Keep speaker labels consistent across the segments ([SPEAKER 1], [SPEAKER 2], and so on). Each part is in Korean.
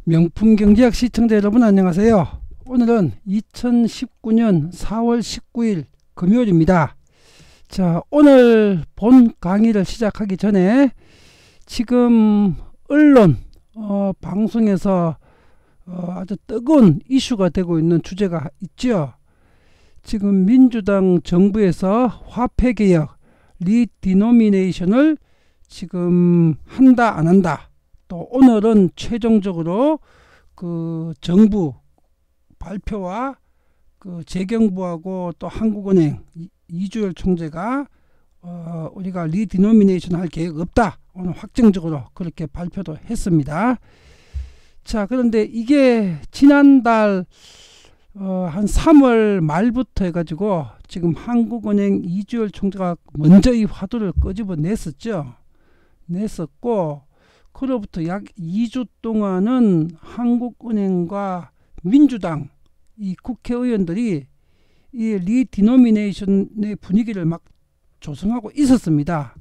[SPEAKER 1] 명품경제학 시청자 여러분 안녕하세요. 오늘은 2019년 4월 19일 금요일입니다. 자, 오늘 본 강의를 시작하기 전에 지금 언론 방송에서 아주 뜨거운 이슈가 되고 있는 주제가 있죠. 지금 민주당 정부에서 화폐개혁 리디노미네이션을 지금 한다 안 한다, 또 오늘은 최종적으로 그 정부 발표와 그 재경부하고 또 한국은행 이주열 총재가 우리가 리디노미네이션 할 계획 없다, 오늘 확정적으로 그렇게 발표도 했습니다. 자, 그런데 이게 지난달 한 3월 말부터 해가지고 지금 한국은행 이주열 총재가 먼저 이 화두를 끄집어 냈었고, 그로부터 약 2주 동안은 한국은행과 민주당 이 국회의원들이 이 리디노미네이션의 분위기를 막 조성하고 있었습니다.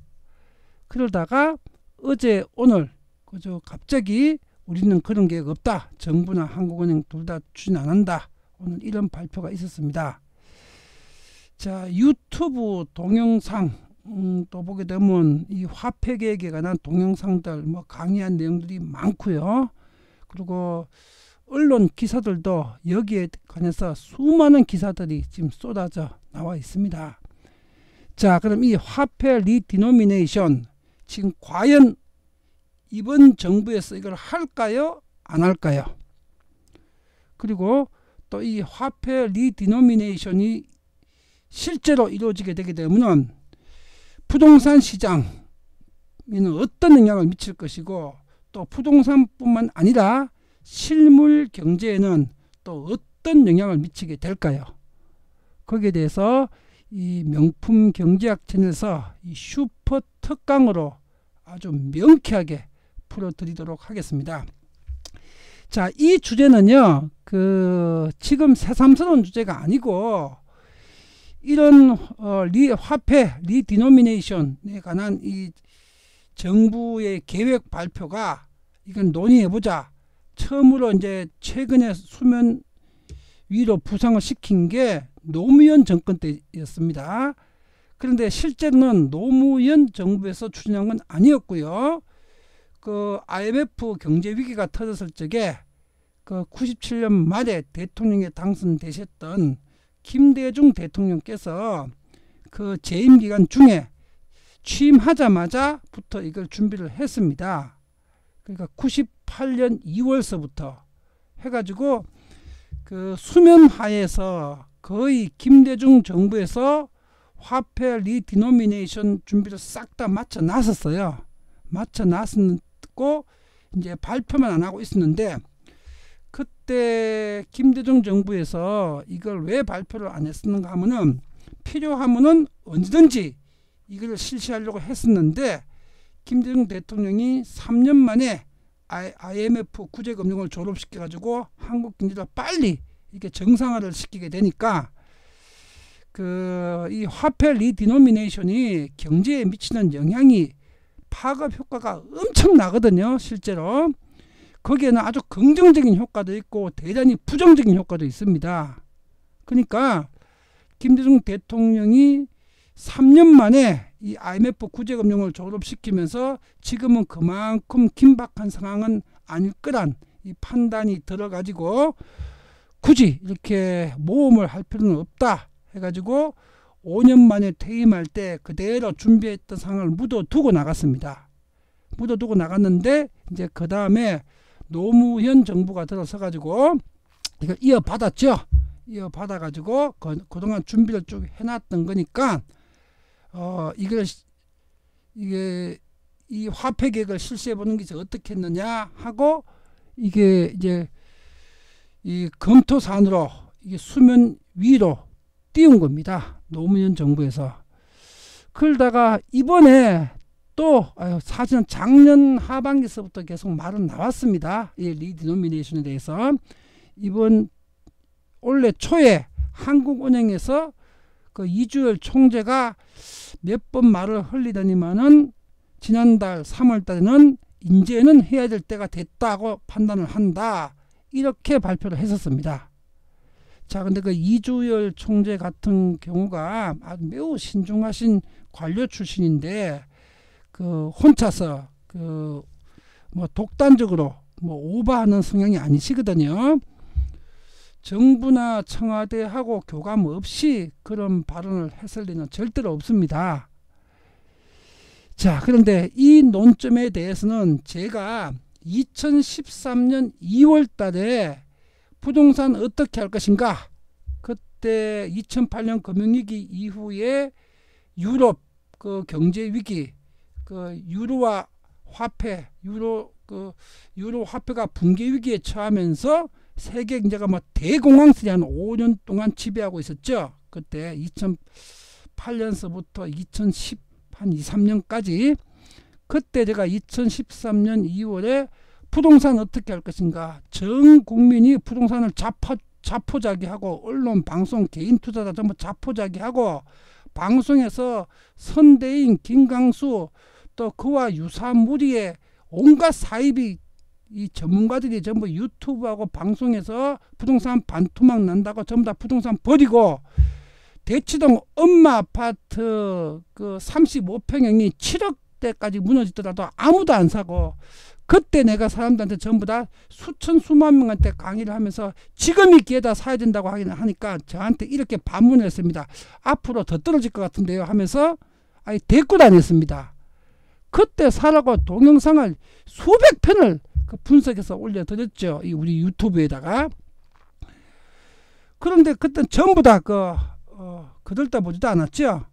[SPEAKER 1] 그러다가 어제 오늘 그저 갑자기 우리는 그런 계획 없다, 정부나 한국은행 둘 다 추진 안 한다, 오늘 이런 발표가 있었습니다. 자, 유튜브 동영상 또 보게 되면 이 화폐 계획에 관한 동영상들 뭐 강의한 내용들이 많고요. 그리고 언론 기사들도 여기에 관해서 수많은 기사들이 지금 쏟아져 나와 있습니다. 자, 그럼 이 화폐 리디노미네이션 지금 과연 이번 정부에서 이걸 할까요, 안 할까요? 그리고 또 이 화폐 리디노미네이션이 실제로 이루어지게 되게 되면 부동산 시장에는 어떤 영향을 미칠 것이고, 또 부동산뿐만 아니라 실물 경제에는 또 어떤 영향을 미치게 될까요? 거기에 대해서 이 명품 경제학 채널에서 이 슈퍼 특강으로 아주 명쾌하게 풀어드리도록 하겠습니다. 자, 이 주제는요, 지금 새삼스러운 주제가 아니고, 이런 화폐 리디노미네이션에 관한 이 정부의 계획 발표가 이건 논의해보자, 처음으로 이제 최근에 수면 위로 부상을 시킨 게 노무현 정권 때였습니다. 그런데 실제로는 노무현 정부에서 추진한 건 아니었고요. 그 IMF 경제 위기가 터졌을 적에 그 97년 말에 대통령에 당선되셨던 김대중 대통령께서 그 재임 기간 중에 취임하자마자부터 이걸 준비를 했습니다. 그러니까 98년 2월서부터 해가지고 그 수면하에서 거의 김대중 정부에서 화폐 리디노미네이션 준비를 싹 다 마쳐 놨었어요. 마쳐 놨고 이제 발표만 안 하고 있었는데, 그때 김대중 정부에서 이걸 왜 발표를 안 했었는가 하면은 필요하면은 언제든지 이걸 실시하려고 했었는데, 김대중 대통령이 3년 만에 IMF 구제금융을 졸업시켜 가지고 한국 경제를 빨리 이렇게 정상화를 시키게 되니까 이 화폐 리디노미네이션이 경제에 미치는 영향이 파급 효과가 엄청나거든요. 실제로 거기에는 아주 긍정적인 효과도 있고 대단히 부정적인 효과도 있습니다. 그러니까 김대중 대통령이 3년 만에 이 IMF 구제금융을 졸업시키면서 지금은 그만큼 긴박한 상황은 아닐 거란 이 판단이 들어가지고 굳이 이렇게 모험을 할 필요는 없다 해가지고 5년 만에 퇴임할 때 그대로 준비했던 상황을 묻어두고 나갔습니다. 묻어두고 나갔는데 이제 그 다음에 노무현 정부가 들어서 가지고 이걸 이어받았죠. 이어받아가지고 그동안 준비를 쭉 해놨던 거니까 이게 이 화폐 계획을 실시해보는 게 어떻게 했느냐 하고, 이게 이제 이 검토 사안으로 이게 수면 위로 띄운 겁니다. 노무현 정부에서. 그러다가 이번에 또 사실은 작년 하반기서부터 계속 말은 나왔습니다. 이 리디노미네이션에 대해서. 이번 올해 초에 한국은행에서 그 이주열 총재가 몇 번 말을 흘리더니만은 지난달 3월 달에는 이제는 해야 될 때가 됐다고 판단을 한다. 이렇게 발표를 했었습니다. 자, 근데 그 이주열 총재 같은 경우가 아주 매우 신중하신 관료 출신인데 그 혼자서 그 뭐 독단적으로 뭐 오버하는 성향이 아니시거든요. 정부나 청와대하고 교감 없이 그런 발언을 했을 리는 절대로 없습니다. 자, 그런데 이 논점에 대해서는 제가 2013년 2월 달에 부동산 어떻게 할 것인가, 그때 2008년 금융위기 이후에 유럽 그 경제위기, 그 유로 화폐가 붕괴 위기에 처하면서 세계 경제가 뭐 대공황설이 한 5년 동안 지배하고 있었죠. 그때 2008년서부터 2010 한 2, 3년까지. 그때 제가 2013년 2월에 부동산 어떻게 할 것인가, 전 국민이 부동산을 자포자기하고 언론, 방송, 개인 투자자 전부 자포자기하고 방송에서 선대인 김강수 또 그와 유사한 무리의 온갖 사입이 이 전문가들이 전부 유튜브하고 방송에서 부동산 반토막 난다고 전부 다 부동산 버리고 대치동 엄마 아파트 그 35평형이 7억대까지 무너지더라도 아무도 안 사고, 그때 내가 사람들한테 전부 다 수천 수만 명한테 강의를 하면서 지금이 기회다, 사야 된다고 하니까 저한테 이렇게 반문을 했습니다. 앞으로 더 떨어질 것 같은데요 하면서 아예 대꾸 다녔습니다. 그때 사라고 동영상을 수백 편을 그 분석해서 올려드렸죠, 이 우리 유튜브에다가. 그런데 그때 전부 다 그들다 보지도 않았죠.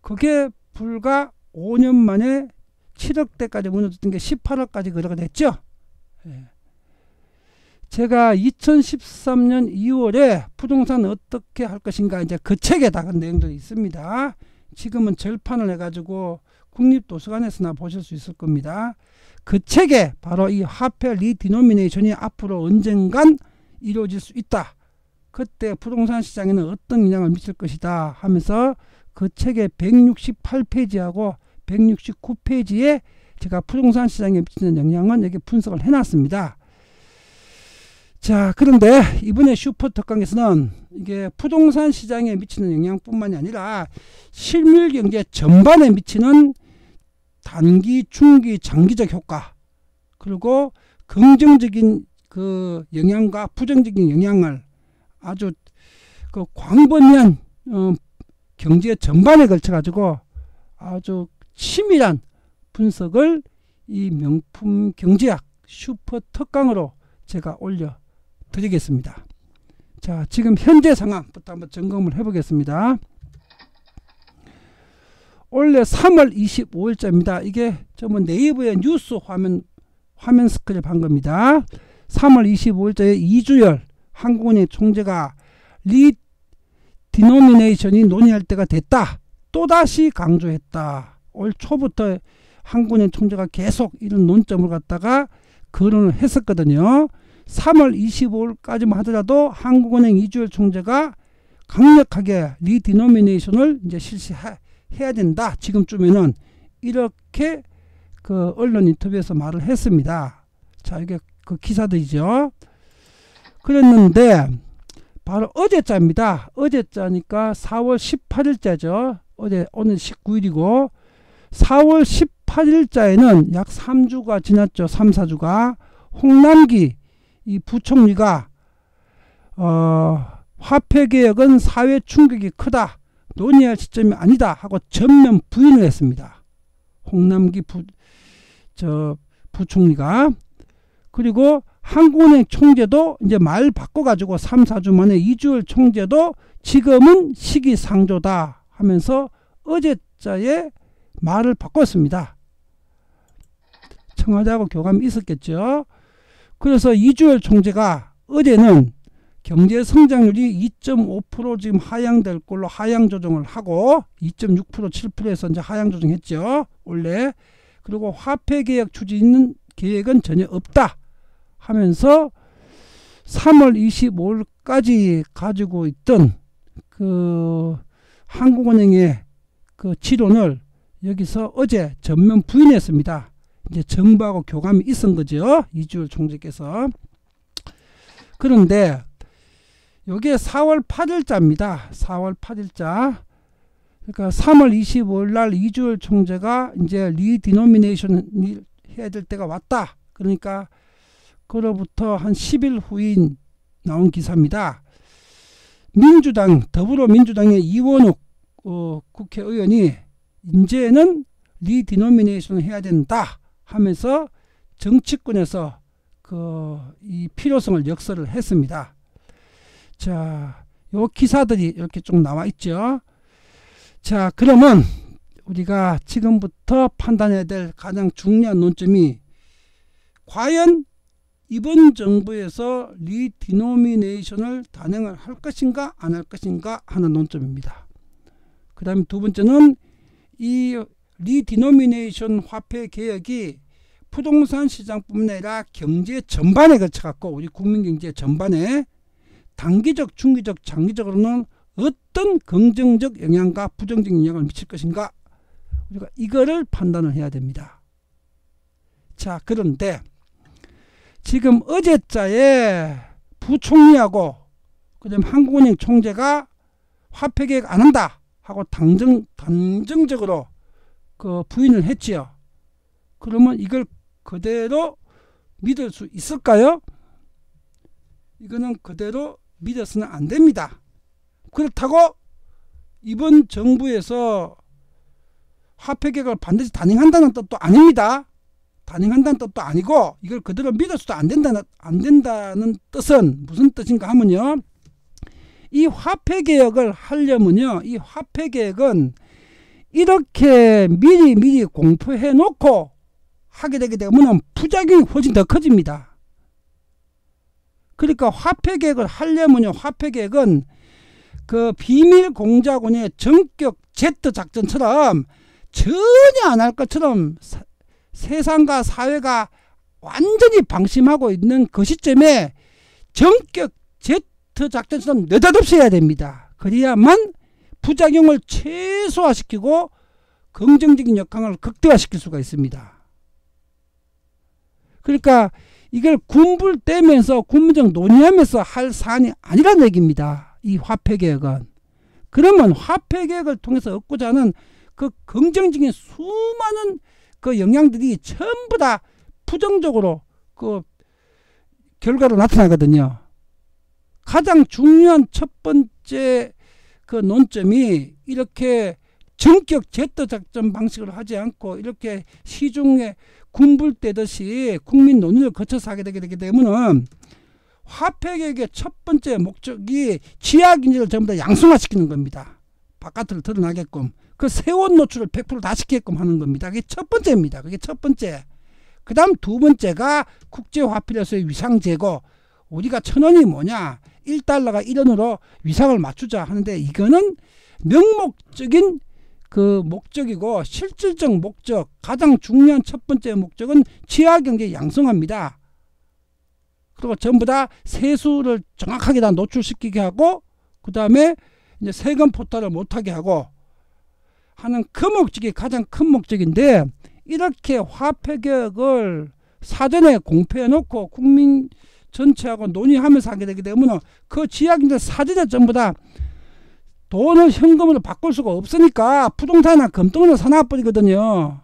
[SPEAKER 1] 그게 불과 5년 만에 7억대까지 무너졌던 게 18억까지 그렇게 됐죠. 예. 제가 2013년 2월에 부동산 어떻게 할 것인가, 이제 그 책에 다 그 내용들이 있습니다. 지금은 절판을 해가지고 국립도서관에서나 보실 수 있을 겁니다. 그 책에 바로 이 화폐 리디노미네이션이 앞으로 언젠간 이루어질 수 있다, 그때 부동산 시장에는 어떤 영향을 미칠 것이다 하면서 그 책의 168페이지하고 169페이지에 제가 부동산 시장에 미치는 영향은 여기 분석을 해놨습니다. 자, 그런데 이번에 슈퍼특강에서는 이게 부동산 시장에 미치는 영향뿐만이 아니라 실물 경제 전반에 미치는 단기, 중기, 장기적 효과, 그리고 긍정적인 그 영향과 부정적인 영향을 아주 그 광범위한 경제 전반에 걸쳐 가지고 아주 치밀한 분석을 이 명품 경제학 슈퍼 특강으로 제가 올려 드리겠습니다. 자, 지금 현재 상황부터 한번 점검을 해 보겠습니다. 원래 3월 25일자입니다. 이게 전부 네이버의 뉴스 화면 스크랩 한 겁니다. 3월 25일자에 이주열 한국은행 총재가 리디노미네이션이 논의할 때가 됐다, 또다시 강조했다. 올 초부터 한국은행 총재가 계속 이런 논점을 갖다가 거론을 했었거든요. 3월 25일까지만 하더라도 한국은행 이주열 총재가 강력하게 리디노미네이션을 이제 실시해야 된다, 지금쯤에는, 이렇게 그 언론 인터뷰에서 말을 했습니다. 자, 이게 그 기사들이죠. 그랬는데 바로 어제자입니다. 어제자니까 4월 18일자죠. 오늘 19일이고 4월 18일자에는 약 3주가 지났죠. 3, 4주가. 홍남기 이 부총리가 화폐개혁은 사회 충격이 크다, 논의할 시점이 아니다 하고 전면 부인을 했습니다. 홍남기 부총리가. 그리고 한국은행 총재도 이제 말 바꿔가지고 3, 4주 만에 이주열 총재도 지금은 시기상조다 하면서 어제자에 말을 바꿨습니다. 청와대하고 교감이 있었겠죠. 그래서 이주열 총재가 어제는 경제 성장률이 2.5% 지금 하향될 걸로 하향 조정을 하고 2.6% 7%에서 이제 하향 조정했죠, 원래. 그리고 화폐 개혁 추진 계획은 전혀 없다 하면서 3월 25일까지 가지고 있던 그 한국은행의 그 지론을 여기서 어제 전면 부인했습니다. 이제 정부하고 교감이 있은 거죠. 이주열 총재께서. 그런데 요게 4월 8일자입니다. 4월 8일자. 그러니까 3월 25일 날 이주열 총재가 이제 리디노미네이션 해야 될 때가 왔다. 그러니까 그로부터 한 10일 후인 나온 기사입니다. 민주당, 더불어민주당의 이원욱 국회의원이 이제는 리디노미네이션을 해야 된다 하면서 정치권에서 이 필요성을 역설을 했습니다. 자, 요 기사들이 이렇게 쭉 나와 있죠. 자, 그러면 우리가 지금부터 판단해야 될 가장 중요한 논점이 과연 이번 정부에서 리디노미네이션을 단행을 할 것인가 안 할 것인가 하는 논점입니다. 그 다음에 두 번째는 이 리디노미네이션 화폐 개혁이 부동산 시장뿐만 아니라 경제 전반에 걸쳐갖고 우리 국민경제 전반에 단기적, 중기적, 장기적으로는 어떤 긍정적 영향과 부정적 영향을 미칠 것인가, 우리가 이거를 판단을 해야 됩니다. 자, 그런데 지금 어제자에 부총리하고 그다음에 한국은행 총재가 화폐 개혁 안 한다 하고 단정적으로 부인을 했지요. 그러면 이걸 그대로 믿을 수 있을까요? 이거는 그대로 믿어서는 안 됩니다. 그렇다고 이번 정부에서 화폐 개혁을 반드시 단행한다는 뜻도 아닙니다. 단행한다는 뜻도 아니고 이걸 그대로 믿어서도 안 된다는 뜻은 무슨 뜻인가 하면요. 이 화폐 개혁을 하려면요. 이 화폐 개혁은 이렇게 미리 공포해 놓고 하게 되게 되면 부작용이 훨씬 더 커집니다. 그러니까 화폐 개혁을 하려면요. 화폐 개혁은 비밀 공작원의 전격 제트 작전처럼 전혀 안 할 것처럼 세상과 사회가 완전히 방심하고 있는 그 시점에 전격 제트 작전처럼 느닷없이 해야 됩니다. 그래야만 부작용을 최소화시키고 긍정적인 역할을 극대화시킬 수가 있습니다. 그러니까 이걸 군불대면서 군민적 논의하면서 할 사안이 아니라는 얘기입니다. 이 화폐개혁은. 그러면 화폐개혁을 통해서 얻고자 하는 그 긍정적인 수많은 그 영향들이 전부 다 부정적으로 결과로 나타나거든요. 가장 중요한 첫 번째 논점이 이렇게 전격 제트 작전 방식으로 하지 않고 이렇게 시중에 군불대듯이 국민 논의를 거쳐서 하게 되게 되면 화폐개혁의 첫 번째 목적이 지하경제를 전부 다 양성화시키는 겁니다. 바깥으로 드러나게끔 그 세원 노출을 100% 다 시키게끔 하는 겁니다. 그게 첫 번째입니다. 그게 첫 번째. 그 다음 두 번째가 국제화폐로서의 위상 제고. 우리가 1,000원이 뭐냐, 1달러가 1원으로 위상을 맞추자 하는데 이거는 명목적인 목적이고 실질적 목적, 가장 중요한 첫 번째 목적은 지하경제 양성화입니다. 그리고 전부 다 세수를 정확하게 다 노출시키게 하고 그 다음에 이제 세금 포탈을 못하게 하고 하는 그 목적이 가장 큰 목적인데, 이렇게 화폐개혁을 사전에 공표해 놓고 국민 전체하고 논의하면서 하게 되게 되면 그 지하경제 사전에 전부 다 돈을 현금으로 바꿀 수가 없으니까 부동산이나 금덩어리로 사놔버리거든요.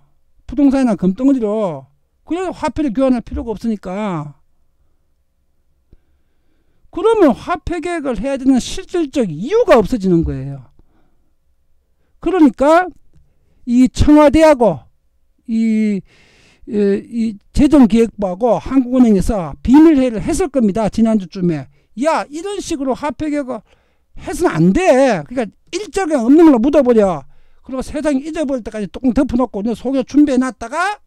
[SPEAKER 1] 부동산이나 금덩어리로. 그래서 화폐를 교환할 필요가 없으니까. 그러면 화폐개혁을 해야 되는 실질적 이유가 없어지는 거예요. 그러니까 이 청와대하고 이 재정기획부하고 한국은행에서 비밀회의를 했을 겁니다. 지난주쯤에. 야, 이런 식으로 화폐개혁을 해서는 안 돼. 그러니까 일절에 없는 걸로 묻어버려. 그리고 세상이 잊어버릴 때까지 똥 덮어놓고 속에 준비해놨다가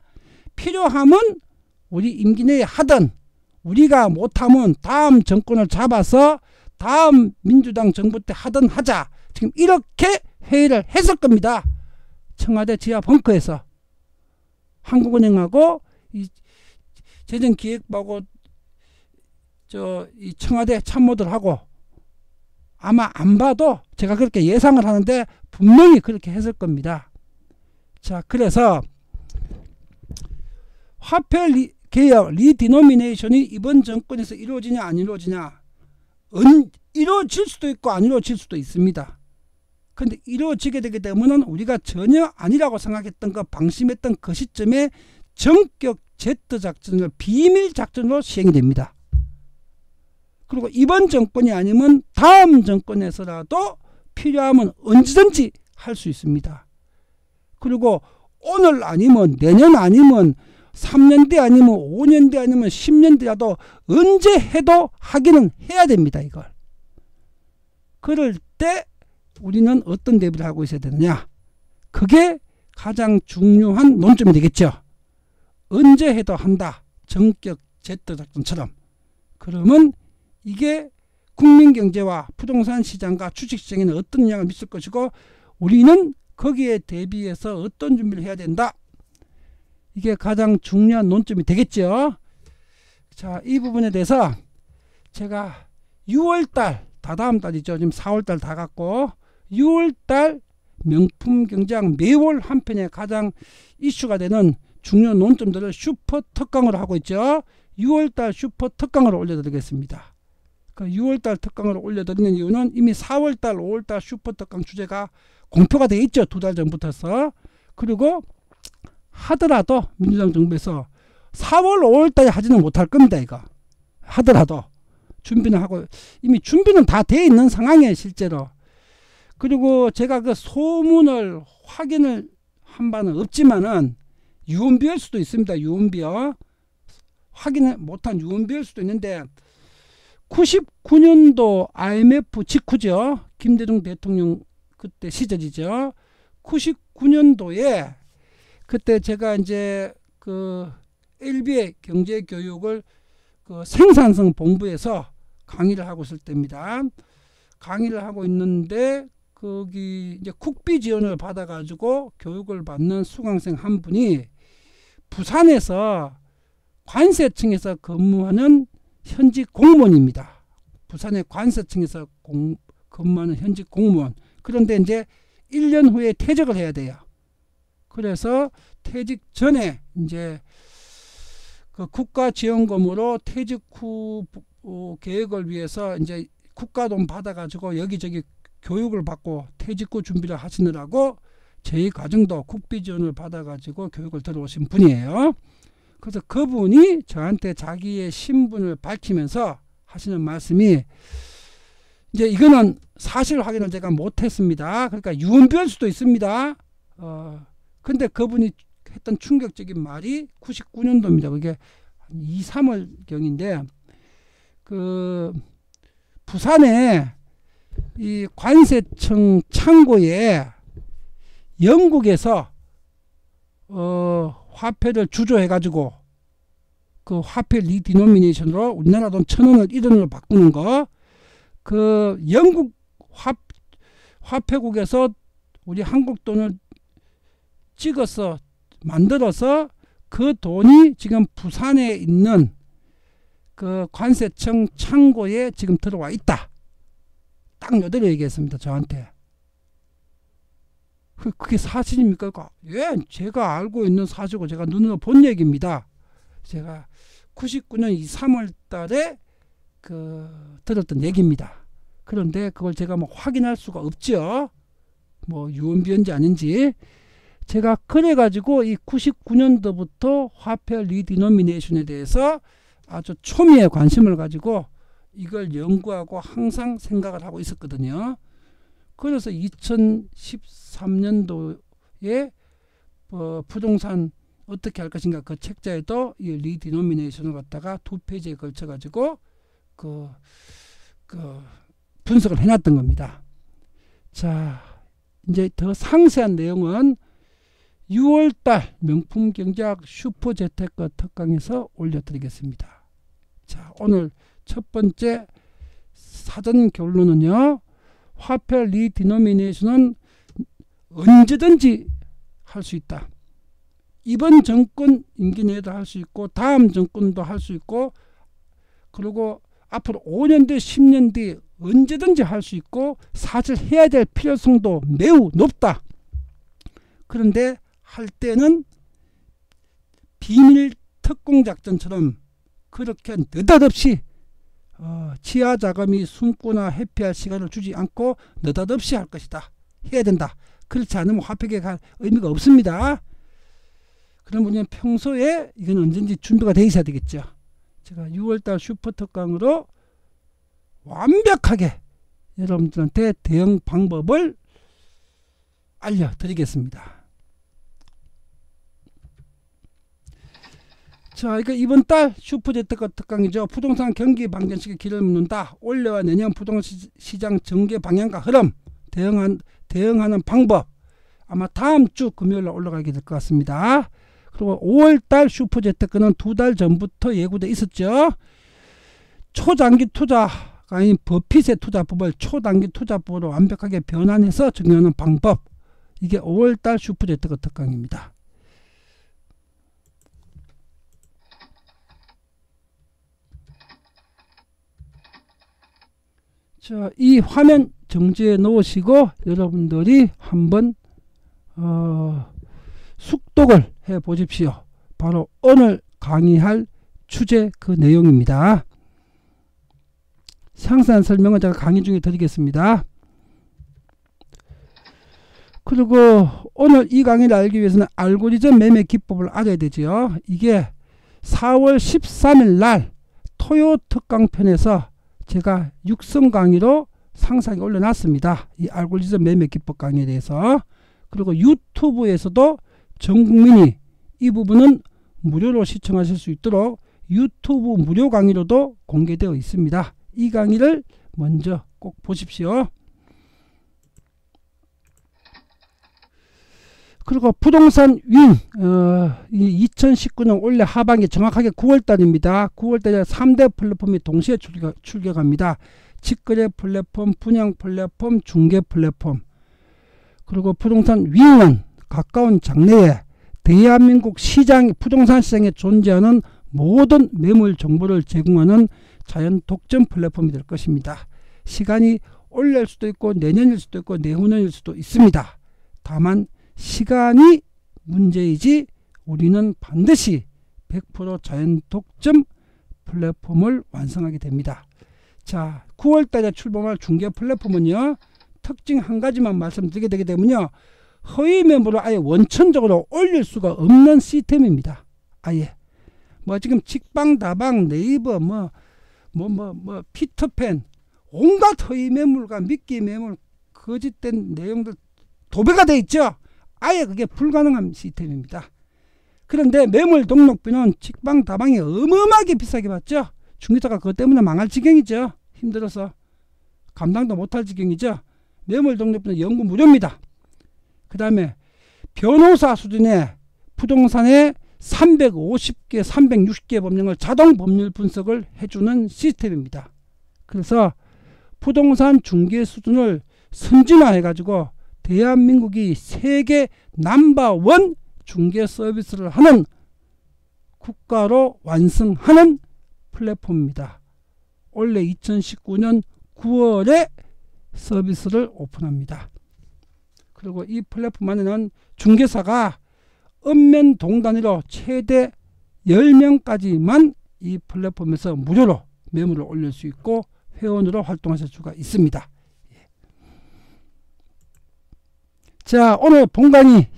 [SPEAKER 1] 필요하면 우리 임기 내에 하든, 우리가 못하면 다음 정권을 잡아서 다음 민주당 정부 때 하든 하자. 지금 이렇게 회의를 했을 겁니다. 청와대 지하 벙커에서. 한국은행하고 이 재정기획부하고 이 청와대 참모들하고 아마 안 봐도 제가 그렇게 예상을 하는데 분명히 그렇게 했을 겁니다. 자, 그래서 화폐 개혁 리디노미네이션이 이번 정권에서 이루어지냐 안 이루어지냐, 이루어질 수도 있고 안 이루어질 수도 있습니다. 근데 이루어지게 되게 되면 우리가 전혀 아니라고 생각했던 거, 방심했던 그 시점에 전격 제트 작전을 비밀 작전으로 시행이 됩니다. 그리고 이번 정권이 아니면 다음 정권에서라도 필요하면 언제든지 할 수 있습니다. 그리고 오늘 아니면 내년 아니면 3년 뒤 아니면 5년 뒤 아니면 10년 뒤라도 언제 해도 하기는 해야 됩니다. 이걸. 그럴 때 우리는 어떤 대비를 하고 있어야 되느냐, 그게 가장 중요한 논점이 되겠죠. 언제 해도 한다, 전격 제트 작전처럼. 그러면 이게 국민경제와 부동산 시장과 주식시장에는 어떤 영향을 미칠 것이고, 우리는 거기에 대비해서 어떤 준비를 해야 된다, 이게 가장 중요한 논점이 되겠죠. 자, 이 부분에 대해서 제가 6월달, 다다음 달이죠. 지금 4월달 다 갔고, 6월달 명품경제학 매월 한 편에 가장 이슈가 되는 중요한 논점들을 슈퍼 특강으로 하고 있죠. 6월달 슈퍼 특강으로 올려드리겠습니다. 그 6월달 특강으로 올려드리는 이유는 이미 4월달, 5월달 슈퍼 특강 주제가 공표가 되어 있죠. 2달 전부터서. 그리고 하더라도 민주당 정부에서 4월, 5월달에 하지는 못할 겁니다. 이거 하더라도 준비는 하고, 이미 준비는 다 되어 있는 상황이에요, 실제로. 그리고 제가 그 소문을 확인을 한 바는 없지만은 유언비어일 수도 있습니다. 유언비어. 확인을 못한 유언비어일 수도 있는데, 99년도 IMF 직후죠. 김대중 대통령 그때 시절이죠. 99년도에 그때 제가 이제 그 LB의 경제교육을 그 생산성 본부에서 강의를 하고 있을 때입니다. 강의를 하고 있는데 거기 이제 국비 지원을 받아가지고 교육을 받는 수강생 한 분이 부산에서 관세청에서 근무하는 현직 공무원입니다. 부산의 관세청에서 근무하는 현직 공무원. 그런데 이제 1년 후에 퇴직을 해야 돼요. 그래서 퇴직 전에 이제 그 국가지원금으로 퇴직 후 계획을 위해서 이제 국가 돈 받아가지고 여기저기 교육을 받고 퇴직 후 준비를 하시느라고 저희 가정도 국비 지원을 받아가지고 교육을 들어오신 분이에요. 그래서 그분이 저한테 자기의 신분을 밝히면서 하시는 말씀이, 이제 이거는 사실 확인을 제가 못했습니다. 그러니까 유언비어일 수도 있습니다. 근데 그분이 했던 충격적인 말이 99년도입니다. 그게 2, 3월경인데, 그 부산에 이 관세청 창고에 영국에서 화폐를 주조해가지고 그 화폐 리디노미네이션으로 우리나라 돈 1,000원을 1원으로 바꾸는 거, 그 영국 화폐국에서 우리 한국 돈을 찍어서 만들어서 그 돈이 지금 부산에 있는 그 관세청 창고에 지금 들어와 있다. 딱 요대로 얘기했습니다. 저한테. 그게 사실입니까? 예, 제가 알고 있는 사실이고 제가 눈으로 본 얘기입니다. 제가 99년 2, 3월 달에 들었던 얘기입니다. 그런데 그걸 제가 뭐 확인할 수가 없죠. 뭐 유언비어인지 아닌지. 제가 그래가지고 이 99년도부터 화폐 리디노미네이션에 대해서 아주 초미의 관심을 가지고 이걸 연구하고 항상 생각을 하고 있었거든요. 그래서 2013년도에 부동산 어떻게 할 것인가 그 책자에도 이 리디노미네이션을 갖다가 2페이지에 걸쳐 가지고 그 분석을 해놨던 겁니다. 자, 이제 더 상세한 내용은 6월달 명품경제학 슈퍼재테크 특강에서 올려드리겠습니다. 자, 오늘 첫 번째 사전 결론은요, 화폐 리디노미네이션은 언제든지 할 수 있다. 이번 정권 임기 내에도 할 수 있고 다음 정권도 할 수 있고, 그리고 앞으로 5년 뒤 10년 뒤 언제든지 할 수 있고, 사실 해야 될 필요성도 매우 높다. 그런데 할 때는 비밀 특공작전처럼 그렇게 느닷없이 지하 자금이 숨거나 회피할 시간을 주지 않고 느닷없이 할 것이다. 해야 된다. 그렇지 않으면 화폐 개혁할 의미가 없습니다. 그런 분은 평소에 이건 언제든지 준비가 돼 있어야 되겠죠. 제가 6월달 슈퍼특강으로 완벽하게 여러분들한테 대응 방법을 알려드리겠습니다. 자, 이거 이번 달 슈퍼재테크 특강이죠. 부동산 경기 방정식의 길을 묻는다. 올해와 내년 부동산 시장 전개 방향과 흐름, 대응하는 방법. 아마 다음 주 금요일에 올라가게 될 것 같습니다. 그리고 5월달 슈퍼재테크는 2달 전부터 예고돼 있었죠. 초장기 투자가 아닌 버핏의 투자법을 초단기 투자법으로 완벽하게 변환해서 적용하는 방법. 이게 5월달 슈퍼재테크 특강입니다. 자, 이 화면 정지해 놓으시고 여러분들이 한번 숙독을 해 보십시오. 바로 오늘 강의할 주제 그 내용입니다. 상세한 설명은 제가 강의 중에 드리겠습니다. 그리고 오늘 이 강의를 알기 위해서는 알고리즘 매매 기법을 알아야 되죠. 이게 4월 13일 날 토요 특강편에서 제가 육성 강의로 상세하게 올려놨습니다. 이 알고리즘 매매 기법 강의에 대해서. 그리고 유튜브에서도 전 국민이 이 부분은 무료로 시청하실 수 있도록 유튜브 무료 강의로도 공개되어 있습니다. 이 강의를 먼저 꼭 보십시오. 그리고 부동산 윈 2019년 올해 하반기 정확하게 9월달입니다. 9월달에 3대 플랫폼이 동시에 출격합니다. 직거래 플랫폼, 분양 플랫폼, 중개 플랫폼. 그리고 부동산 윈은 가까운 장래에 대한민국 부동산 시장에 존재하는 모든 매물 정보를 제공하는 자연 독점 플랫폼이 될 것입니다. 시간이 올해일 수도 있고 내년일 수도 있고 내후년일 수도 있습니다. 다만 시간이 문제이지 우리는 반드시 100% 자연 독점 플랫폼을 완성하게 됩니다. 자, 9월달에 출범할 중개 플랫폼은요, 특징 한 가지만 말씀드리게 되게 되면요, 허위 매물을 아예 원천적으로 올릴 수가 없는 시스템입니다. 아예 뭐 지금 직방다방, 네이버, 피터팬, 온갖 허위 매물과 미끼 매물, 거짓된 내용들 도배가 돼 있죠. 아예 그게 불가능한 시스템입니다. 그런데 매물 등록비는 직방다방이 어마어마하게 비싸게 받죠. 중개사가 그것 때문에 망할 지경이죠. 힘들어서 감당도 못할 지경이죠. 매물 등록비는 연구 무료입니다. 그 다음에 변호사 수준의 부동산의 350개, 360개 법령을 자동 법률 분석을 해주는 시스템입니다. 그래서 부동산 중개 수준을 선진화해가지고 대한민국이 세계 넘버1 중개 서비스를 하는 국가로 완성하는 플랫폼입니다. 올해 2019년 9월에 서비스를 오픈합니다. 그리고 이 플랫폼 안에는 중개사가 읍면 동 단위로 최대 10명까지만 이 플랫폼에서 무료로 매물을 올릴 수 있고 회원으로 활동하실 수가 있습니다. 자, 오늘 본강의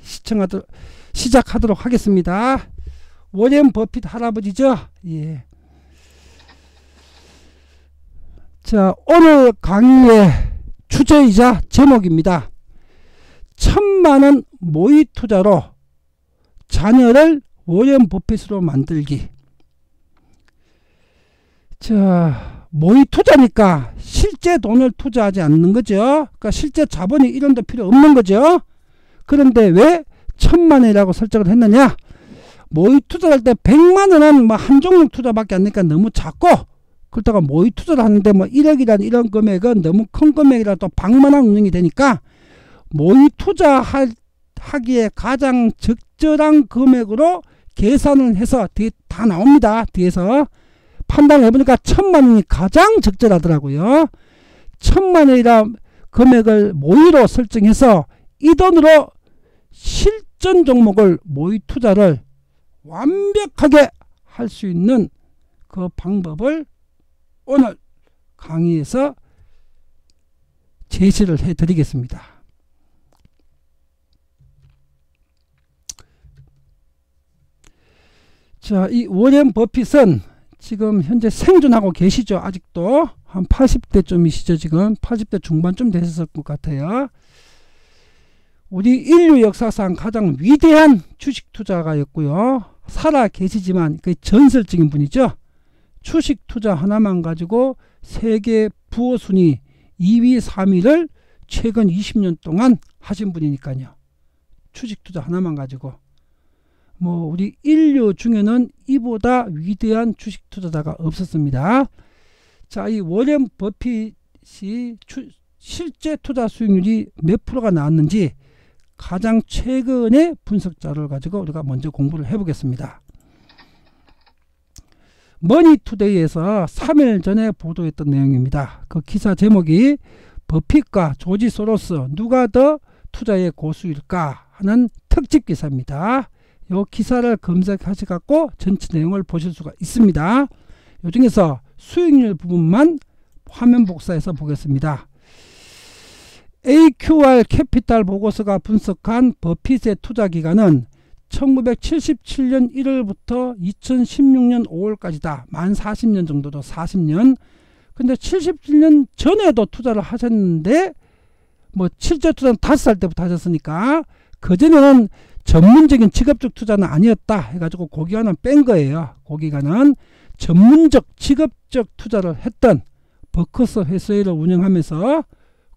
[SPEAKER 1] 시작하도록 하겠습니다. 워렌 버핏 할아버지죠. 예. 자, 오늘 강의의 주제이자 제목입니다. 1000만원 모의 투자로 자녀를 워렌 버핏으로 만들기. 자, 모의 투자니까 실제 돈을 투자하지 않는 거죠. 그러니까 실제 자본이 1원도 필요 없는 거죠. 그런데 왜 1000만원이라고 설정을 했느냐? 모의 투자를 할 때 100만원은 한 종목 투자밖에 안 되니까 너무 작고, 그렇다가 모의 투자를 하는데 1억이라는 이런 금액은 너무 큰 금액이라 또 방만한 운영이 되니까 모의 투자하기에 가장 적절한 금액으로 계산을 해서 뒤에 다 나옵니다. 뒤에서 판단을 해보니까 1000만원이 가장 적절하더라고요. 1000만원이라 금액을 모의로 설정해서 이 돈으로 실전 종목을 모의 투자를 완벽하게 할 수 있는 그 방법을 오늘 강의에서 제시를 해 드리겠습니다. 자, 이 워렌 버핏은 지금 현재 생존하고 계시죠. 아직도 한 80대쯤이시죠. 지금 80대 중반쯤 되셨을 것 같아요. 우리 인류 역사상 가장 위대한 주식 투자가였고요. 살아 계시지만 그 전설적인 분이죠. 주식 투자 하나만 가지고 세계 부호 순위 2위, 3위를 최근 20년 동안 하신 분이니까요. 주식 투자 하나만 가지고 뭐 우리 인류 중에는 이보다 위대한 주식 투자자가 없었습니다. 자, 이 워렌 버핏이 실제 투자 수익률이 몇 프로가 나왔는지 가장 최근의 분석 자료를 가지고 우리가 먼저 공부를 해보겠습니다. 머니투데이에서 3일 전에 보도했던 내용입니다. 그 기사 제목이 버핏과 조지 소로스 누가 더 투자의 고수일까 하는 특집 기사입니다. 이 기사를 검색하셔서 전체 내용을 보실 수가 있습니다. 이 중에서 수익률 부분만 화면 복사해서 보겠습니다. AQR 캐피탈 보고서가 분석한 버핏의 투자 기간은 1977년 1월부터 2016년 5월까지다. 만 40년 정도도 40년. 근데 77년 전에도 투자를 하셨는데 뭐 실제 투자는 5살 때부터 하셨으니까 그전에는 전문적인 직업적 투자는 아니었다 해가지고 그 기간은 뺀 거예요. 그 기간은 전문적 직업적 투자를 했던 버커스 회사를 운영하면서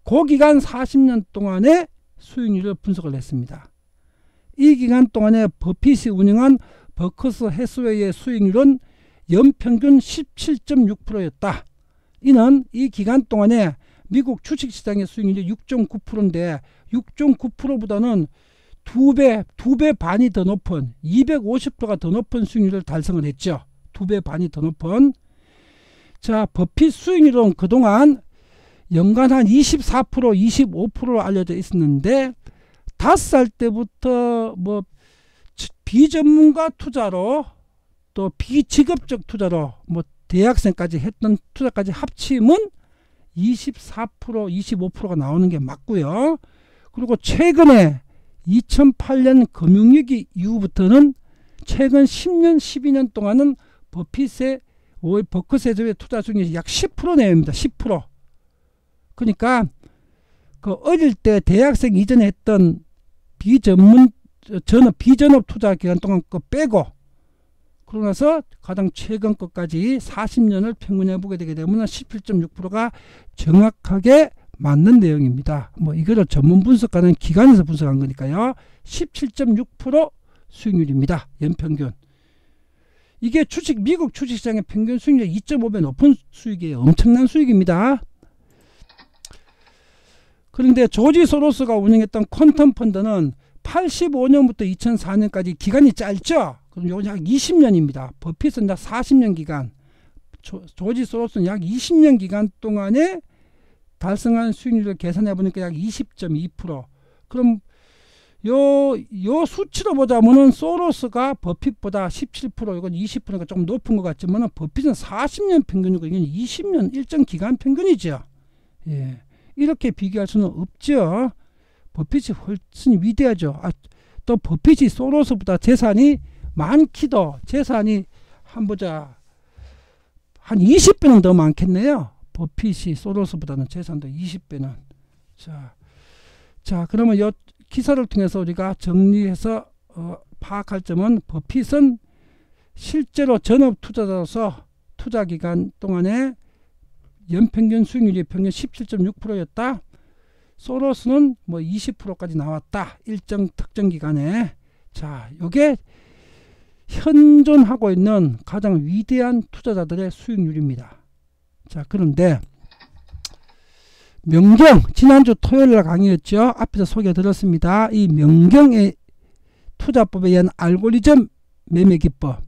[SPEAKER 1] 그 기간 40년 동안의 수익률을 분석을 했습니다. 이 기간 동안에 버핏이 운영한 버커스 해스웨이의 수익률은 연평균 17.6%였다. 이는 이 기간 동안에 미국 주식시장의 수익률이 6.9%인데 6.9%보다는 두 배 반이 더 높은 250%가 더 높은 수익률을 달성을 했죠. 2배 반이 더 높은. 자, 버핏 수익률은 그동안 연간 한 24%, 25%로 알려져 있었는데 5살 때부터 뭐 비전문가 투자로 또 비직업적 투자로 뭐 대학생까지 했던 투자까지 합치면 24%, 25%가 나오는 게 맞고요. 그리고 최근에 2008년 금융위기 이후부터는 최근 10년, 12년 동안은 버핏의 버크셔의 투자 수익률이 약 10% 내외입니다. 10%. 그러니까 그 어릴 때 대학생 이전에 했던 비전업 투자 기간 동안 거 빼고 그러고 나서 가장 최근 것까지 40년을 평균해 보게 되게 되면 17.6%가 정확하게 맞는 내용입니다. 뭐 이거를 전문 분석하는 기관에서 분석한 거니까요. 17.6% 수익률입니다. 연평균. 이게 미국 주식시장의 평균 수익률 2.5배 높은 수익이에요. 엄청난 수익입니다. 그런데 조지 소로스가 운영했던 퀀텀 펀드는 85년부터 2004년까지 기간이 짧죠. 그럼 요건 약 20년입니다. 버핏은 약 40년 기간, 조지 소로스는 약 20년 기간 동안에 달성한 수익률을 계산해 보니까 약 20.2%. 그럼 요 수치로 보자면은 소로스가 버핏보다 17%, 이건 20%가 조금 높은 것 같지만 버핏은 40년 평균이고 이건 20년 일정 기간 평균이죠. 예. 이렇게 비교할 수는 없죠. 버핏이 훨씬 위대하죠. 또 버핏이 소로스보다 재산이 많기도 재산이 한 20배는 더 많겠네요. 버핏이 소로스보다는 재산도 20배는. 자, 그러면 이 기사를 통해서 우리가 정리해서 파악할 점은 버핏은 실제로 전업 투자자로서 투자 기간 동안에 연평균 수익률이 평균 17.6%였다. 소로스는 뭐 20%까지 나왔다. 일정 특정 기간에. 자, 요게 현존하고 있는 가장 위대한 투자자들의 수익률입니다. 자, 그런데 명경, 지난주 토요일날 강의였죠. 앞에서 소개 드렸습니다. 이 명경의 투자법에 의한 알고리즘 매매 기법,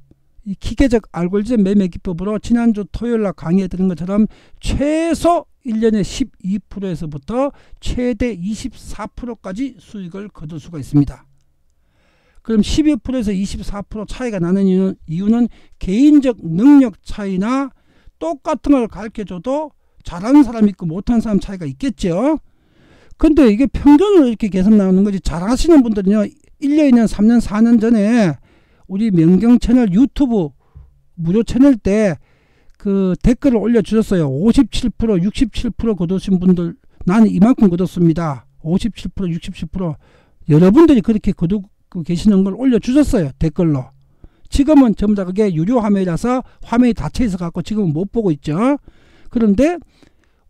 [SPEAKER 1] 이 기계적 알고리즘 매매 기법으로 지난주 토요일날 강의해 드린 것처럼 최소 1년에 12%에서부터 최대 24%까지 수익을 거둘 수가 있습니다. 그럼 12%에서 24% 차이가 나는 이유는 개인적 능력 차이나 똑같은 걸 가르쳐줘도 잘하는 사람 있고 못하는 사람 차이가 있겠죠. 근데 이게 평균으로 이렇게 계속 나오는 거지. 잘하시는 분들은요 1년, 2년, 3년, 4년 전에 우리 명경 채널 유튜브 무료 채널 때 그 댓글을 올려주셨어요. 57%, 67% 거두신 분들 나는 이만큼 거뒀습니다. 57%, 67% 여러분들이 그렇게 거두고 계시는 걸 올려주셨어요. 댓글로. 지금은 전부 다 그게 유료 화면이라서 화면이 닫혀 있어 갖고 지금은 못 보고 있죠. 그런데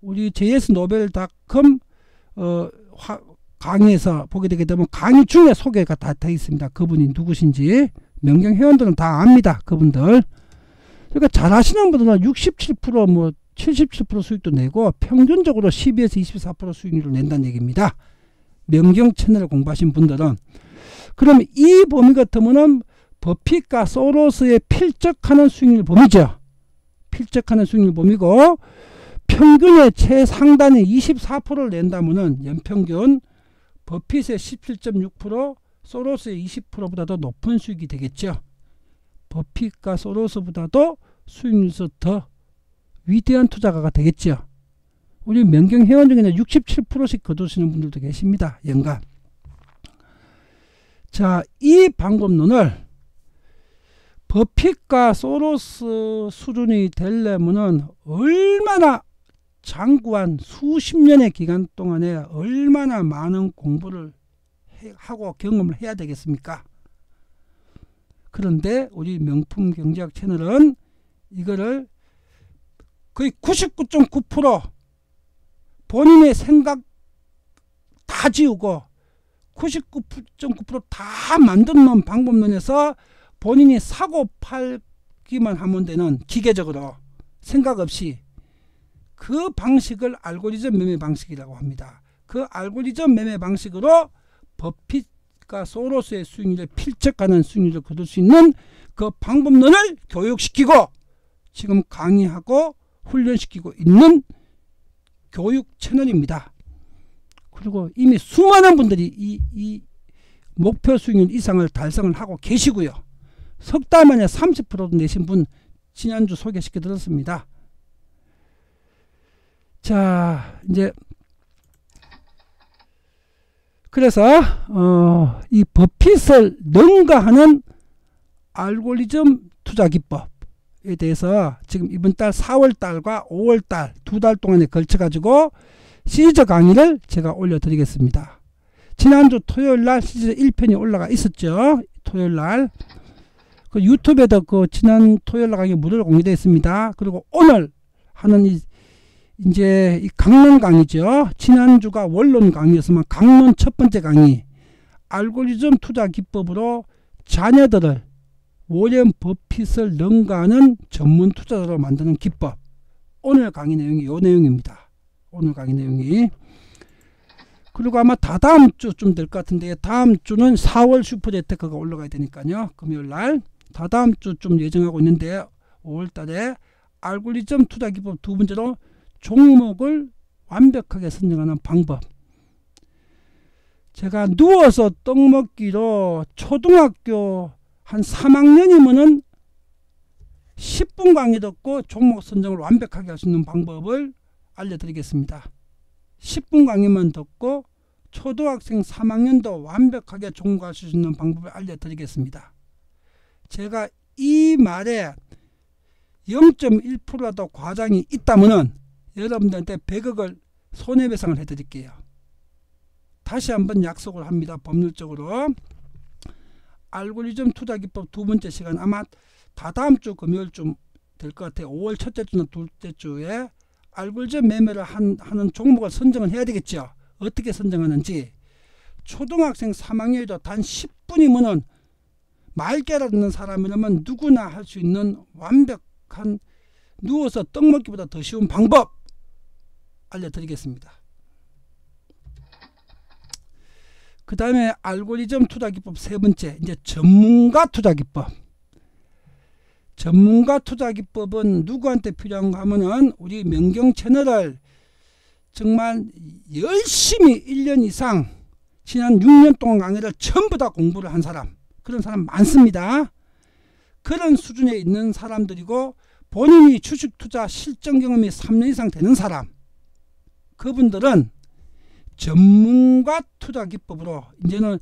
[SPEAKER 1] 우리 js노벨.com 강의에서 보게 되게 되면 강의 중에 소개가 다 되어 있습니다. 그분이 누구신지. 명경 회원들은 다 압니다. 그분들. 그러니까 잘하시는 분들은 67% 뭐 77% 수익도 내고 평균적으로 12에서 24% 수익률을 낸다는 얘기입니다. 명경 채널을 공부하신 분들은. 그럼 이 범위 같으면은 버핏과 소로스의 필적하는 수익률 범위죠. 필적하는 수익률 범위고 평균의 최상단이 24%를 낸다면은 연평균 버핏의 17.6%, 소로스의 20%보다도 높은 수익이 되겠죠. 버핏과 소로스보다도 수익률에서 더 위대한 투자가가 되겠죠. 우리 명경 회원 중에는 67%씩 거두시는 분들도 계십니다. 연간. 자, 이 방법론을 버핏과 소로스 수준이 되려면은 얼마나 장구한 수십 년의 기간 동안에 얼마나 많은 공부를 하고 경험을 해야 되겠습니까? 그런데 우리 명품 경제학 채널은 이거를 거의 99.9% 본인의 생각 다 지우고 99.9% 다 만든 놈 방법론에서 본인이 사고 팔기만 하면 되는 기계적으로 생각 없이 그 방식을 알고리즘 매매 방식이라고 합니다. 그 알고리즘 매매 방식으로 버핏과 소로스의 수익률에 필적하는 수익률을 거둘 수 있는 그 방법론을 교육시키고 지금 강의하고 훈련시키고 있는 교육 채널입니다. 그리고 이미 수많은 분들이 이 목표 수익률 이상을 달성을 하고 계시고요. 석 달 만에 30%도 내신 분 지난주 소개시켜 드렸습니다. 자, 이제 그래서 이 버핏을 능가하는 알고리즘 투자 기법에 대해서 지금 이번 달 4월달과 5월달 2달 동안에 걸쳐 가지고 시리즈 강의를 제가 올려드리겠습니다. 지난주 토요일날 시리즈 1편이 올라가 있었죠. 토요일날 그 유튜브에도 그 지난 토요일날 강의 무료로 공개되어 있습니다. 그리고 오늘 하는 이제 이 강론 강의죠. 지난주가 원론 강의였으면 강론 첫 번째 강의 알고리즘 투자 기법으로 자녀들을 워렌 버핏을 능가하는 전문 투자자로 만드는 기법. 오늘 강의 내용이 이 내용입니다. 오늘 강의 내용이. 그리고 아마 다다음 주쯤 될 것 같은데 다음 주는 4월 슈퍼재테크가 올라가야 되니까요. 금요일날 다다음 주쯤 예정하고 있는데 5월달에 알고리즘 투자 기법 두 번째로 종목을 완벽하게 선정하는 방법. 제가 누워서 떡 먹기로 초등학교 한 3학년이면은 10분 강의 듣고 종목 선정을 완벽하게 할 수 있는 방법을 알려드리겠습니다. 10분 강의만 듣고 초등학생 3학년도 완벽하게 종목할 수 있는 방법을 알려드리겠습니다. 제가 이 말에 0.1%라도 과장이 있다면은 여러분들한테 100억을 손해배상을 해드릴게요. 다시 한번 약속을 합니다. 법률적으로. 알고리즘 투자기법 두 번째 시간 아마 다다음 주 금요일쯤 될 것 같아요. 5월 첫째 주나 둘째 주에 알고리즘 매매를 하는 종목을 선정을 해야 되겠죠. 어떻게 선정하는지. 초등학생 3학년에도 단 10분이면은 말깨라 듣는 사람이라면 누구나 할 수 있는 완벽한 누워서 떡 먹기보다 더 쉬운 방법 알려드리겠습니다. 그 다음에 알고리즘 투자기법 세 번째 이제 전문가 투자기법. 전문가 투자기법은 누구한테 필요한가 하면은 우리 명경 채널을 정말 열심히 1년 이상 지난 6년 동안 강의를 전부 다 공부를 한 사람 그런 사람 많습니다. 그런 수준에 있는 사람들이고 본인이 주식 투자 실전 경험이 3년 이상 되는 사람, 그분들은 전문가 투자 기법으로 이제는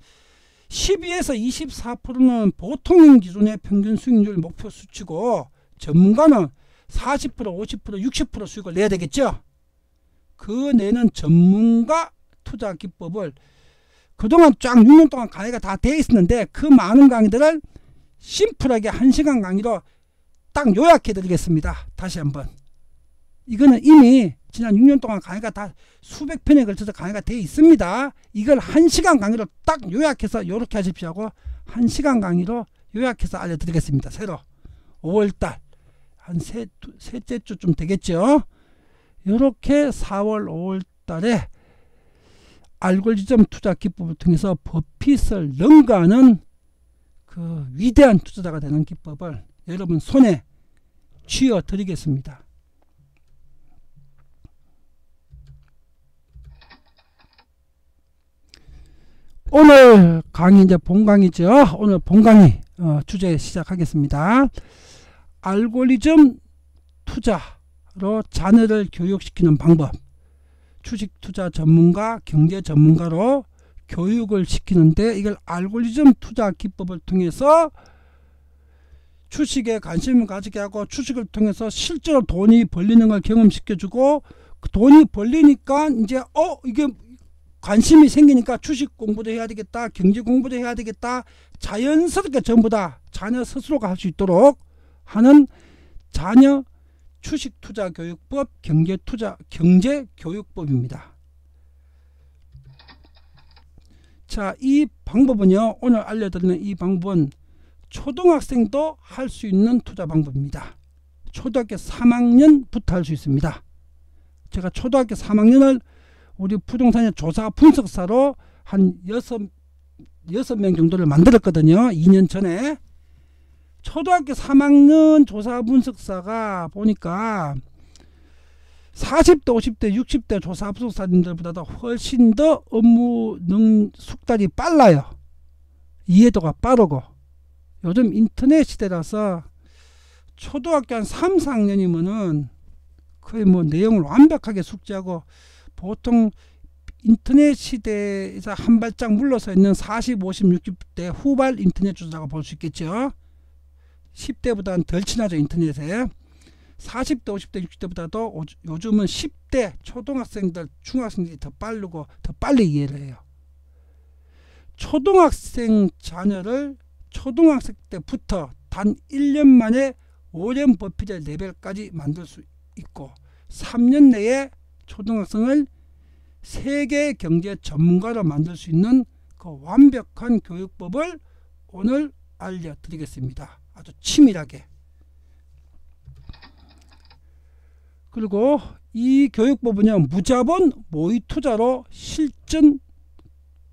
[SPEAKER 1] 12에서 24%는 보통인 기준의 평균 수익률 목표 수치고, 전문가는 40%, 50%, 60% 수익을 내야 되겠죠. 그 내는 전문가 투자 기법을 그동안 쫙 6년 동안 강의가 다 되어 있었는데, 그 많은 강의들을 심플하게 1시간 강의로 딱 요약해 드리겠습니다. 다시 한번. 이거는 이미 지난 6년 동안 강의가 다 수백 편에 걸쳐서 강의가 되어 있습니다. 이걸 1시간 강의로 딱 요약해서 이렇게 하십시오 하고 1시간 강의로 요약해서 알려드리겠습니다. 새로 5월달 한 셋째 주쯤 되겠죠. 이렇게 4월 5월달에 알고리즘 투자 기법을 통해서 버핏을 능가하는 그 위대한 투자자가 되는 기법을 여러분 손에 쥐어 드리겠습니다. 오늘 강의 이제 본강의죠. 오늘 본강의 주제 시작하겠습니다. 알고리즘 투자로 자녀를 교육시키는 방법. 주식 투자 전문가, 경제 전문가로 교육을 시키는데, 이걸 알고리즘 투자 기법을 통해서 주식에 관심을 가지게 하고, 주식을 통해서 실제로 돈이 벌리는 걸 경험시켜주고, 그 돈이 벌리니까 이제 이게 관심이 생기니까 주식 공부도 해야 되겠다, 경제 공부도 해야 되겠다, 자연스럽게 전부 다 자녀 스스로가 할 수 있도록 하는 자녀 주식 투자 교육법, 경제 교육법입니다. 자, 이 방법은요, 오늘 알려드리는 이 방법은 초등학생도 할 수 있는 투자 방법입니다. 초등학교 3학년부터 할 수 있습니다. 제가 초등학교 3학년을 우리 부동산의 조사 분석사로 한 6명 정도를 만들었거든요. 2년 전에. 초등학교 3학년 조사 분석사가 보니까 40대, 50대, 60대 조사 분석사님들보다도 훨씬 더 업무 숙달이 빨라요. 이해도가 빠르고. 요즘 인터넷 시대라서 초등학교 한 3, 4학년이면은 거의 뭐 내용을 완벽하게 숙지하고, 보통 인터넷 시대에서 한 발짝 물러서 있는 40, 50, 60대 후발 인터넷 투자자가 볼 수 있겠죠. 10대보다는 덜 친하죠, 인터넷에. 40대, 50대, 60대보다도 요즘은 10대 초등학생들, 중학생들이 더 빠르고 더 빨리 이해를 해요. 초등학생 자녀를 초등학생 때부터 단 1년 만에 오렌 버핏의 레벨까지 만들 수 있고, 3년 내에 초등학생을 세계 경제 전문가로 만들 수 있는 그 완벽한 교육법을 오늘 알려드리겠습니다. 아주 치밀하게. 그리고 이 교육법은요, 무자본 모의 투자로 실전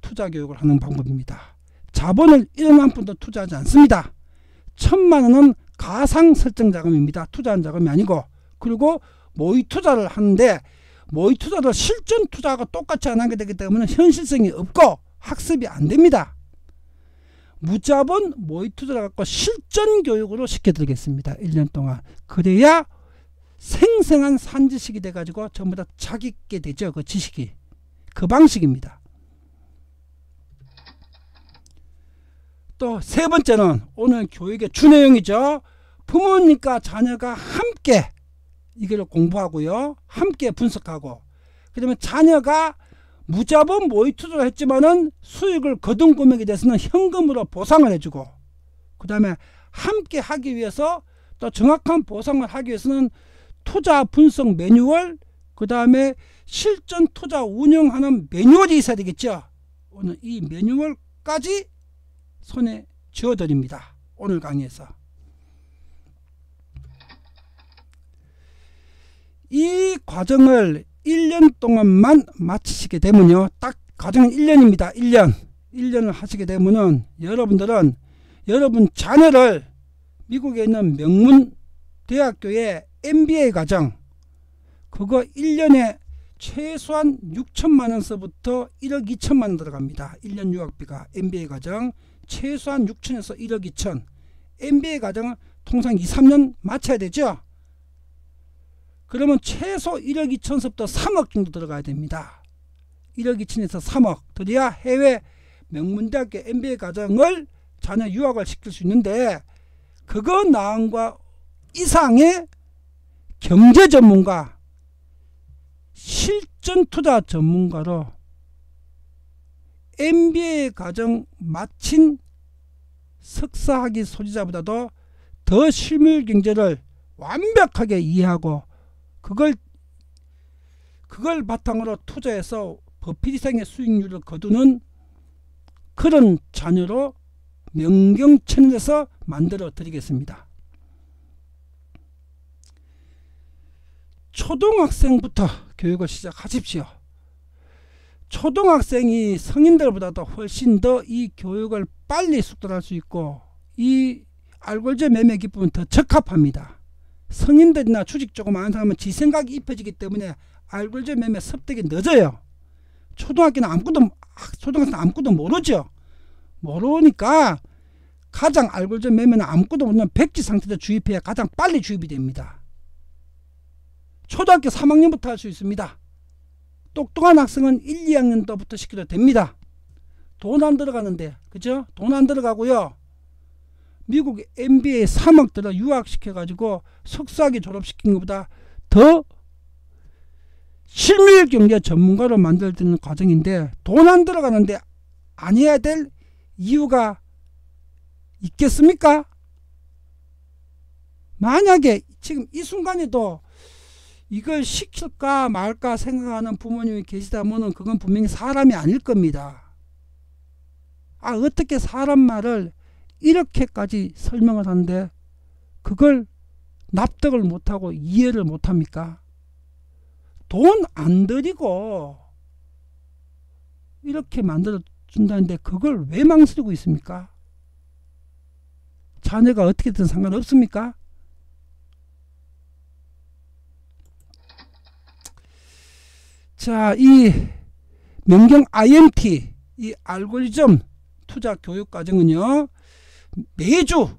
[SPEAKER 1] 투자 교육을 하는 방법입니다. 자본을 1원 한 푼도 투자하지 않습니다. 1000만원은 가상 설정 자금입니다. 투자한 자금이 아니고. 그리고 모의 투자를 하는데, 모의 투자도 실전 투자하고 똑같이 안 하게 되기 때문에 현실성이 없고 학습이 안 됩니다. 무자본 모의 투자를 갖고 실전 교육으로 시켜드리겠습니다. 1년 동안. 그래야 생생한 산지식이 돼가지고 전부 다 자기 게 되죠. 그 지식이. 그 방식입니다. 또 세 번째는 오늘 교육의 주내용이죠. 부모님과 자녀가 함께 이걸 공부하고요, 함께 분석하고, 그 다음에 자녀가 무자본 모의 투자를 했지만은 수익을 거둔 금액에 대해서는 현금으로 보상을 해주고, 그 다음에 함께 하기 위해서, 또 정확한 보상을 하기 위해서는 투자 분석 매뉴얼, 그 다음에 실전 투자 운영하는 매뉴얼이 있어야 되겠죠. 오늘 이 매뉴얼까지 손에 쥐어드립니다. 오늘 강의에서. 이 과정을 1년 동안만 마치시게 되면요, 딱 과정은 1년입니다. 1년을 하시게 되면은 여러분들은 여러분 자녀를 미국에 있는 명문 대학교의 MBA 과정, 그거 1년에 최소한 6천만원서부터 1억 2천만원 들어갑니다. 1년 유학비가. MBA 과정 최소한 6천에서 1억 2천. MBA 과정은 통상 2, 3년 마쳐야 되죠. 그러면 최소 1억 2천서부터 3억 정도 들어가야 됩니다. 1억 2천에서 3억 들어야 해외 명문대학교 MBA 과정을 자녀 유학을 시킬 수 있는데, 그거 나은과 이상의 경제 전문가, 실전 투자 전문가로 MBA 과정 마친 석사학위 소지자보다도 더 실물 경제를 완벽하게 이해하고 그걸 바탕으로 투자해서 버핏 이상의 수익률을 거두는 그런 자녀로 명경천에서 만들어 드리겠습니다. 초등학생부터 교육을 시작하십시오. 초등학생이 성인들보다도 훨씬 더 이 교육을 빨리 숙달할 수 있고 이 알고리즘 매매 기법은 더 적합합니다. 성인들이나 주식 조금 아는 사람은 지 생각이 입혀지기 때문에 알고리즘 매매 습득이 늦어요. 초등학교는 아무것도 모르죠. 모르니까 가장 알고리즘 매매는 아무것도 모르는 백지 상태에서 주입해야 가장 빨리 주입이 됩니다. 초등학교 3학년부터 할 수 있습니다. 똑똑한 학생은 1, 2학년 때부터 시켜도 됩니다. 돈 안 들어가는데, 그죠? 돈 안 들어가고요. 미국 MBA 3억 들어 유학시켜가지고 석사학위 졸업시킨 것보다 더 실물 경제 전문가로 만들어드리는 과정인데, 돈 안 들어가는데 안 해야 될 이유가 있겠습니까? 만약에 지금 이 순간에도 이걸 시킬까 말까 생각하는 부모님이 계시다면 그건 분명히 사람이 아닐 겁니다. 어떻게 사람 말을 이렇게까지 설명을 하는데 그걸 납득을 못하고 이해를 못합니까? 돈 안 들이고 이렇게 만들어준다는데 그걸 왜 망설이고 있습니까? 자녀가 어떻게든 상관없습니까? 자, 이 명경 IMT, 이 알고리즘 투자 교육 과정은요, 매주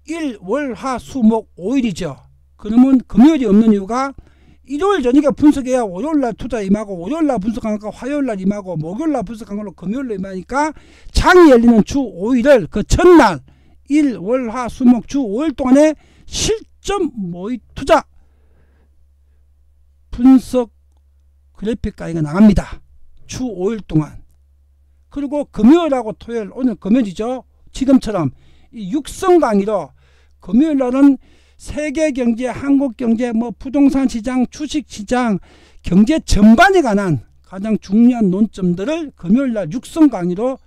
[SPEAKER 1] 일, 월, 화, 수, 목 5일이죠. 그러면 금요일이 없는 이유가 일요일 저녁에 분석해야 월요일날 투자 임하고, 월요일날 분석한 거 화요일날 임하고, 목요일날 분석한 걸로 금요일로 임하니까 장이 열리는 주 5일을 그 전날 일, 월, 화, 수, 목 주 5일 동안에 실전 모의 투자 분석 그래픽 강의가 나갑니다. 주 5일 동안. 그리고 금요일하고 토요일, 오늘 금요일이죠. 지금처럼 이 육성 강의로 금요일날은 세계경제, 한국경제, 부동산 시장, 주식 시장, 경제 전반에 관한 가장 중요한 논점들을 금요일날 육성 강의로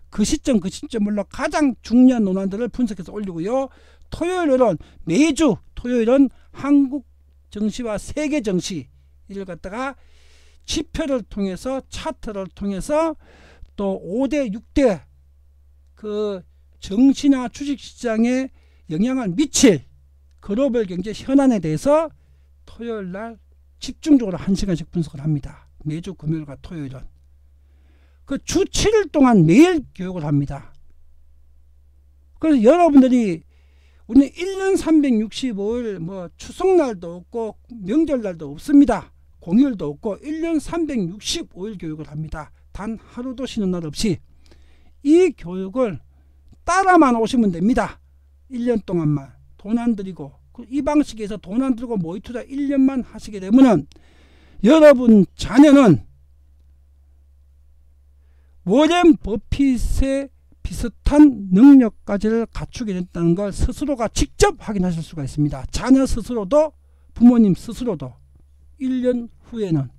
[SPEAKER 1] 그 시점별로 가장 중요한 논안들을 분석해서 올리고요. 토요일은 매주 토요일은 한국 정시와 세계 정시 이를 갖다가 지표를 통해서 차트를 통해서 또 5대 6대 그 정시나 주식시장에 영향을 미칠 글로벌 경제 현안에 대해서 토요일날 집중적으로 1시간씩 분석을 합니다. 매주 금요일과 토요일은. 그 주 7일 동안 매일 교육을 합니다. 그래서 여러분들이 우리는 1년 365일 추석날도 없고 명절날도 없습니다. 공휴일도 없고 1년 365일 교육을 합니다. 단 하루도 쉬는 날 없이. 이 교육을 따라만 오시면 됩니다. 1년 동안만 돈 안 들이고, 이 방식에서 돈 안 들고 모의 투자 1년만 하시게 되면은 여러분 자녀는 워렌 버핏의 비슷한 능력까지를 갖추게 됐다는 걸 스스로가 직접 확인하실 수가 있습니다. 자녀 스스로도 부모님 스스로도 1년 후에는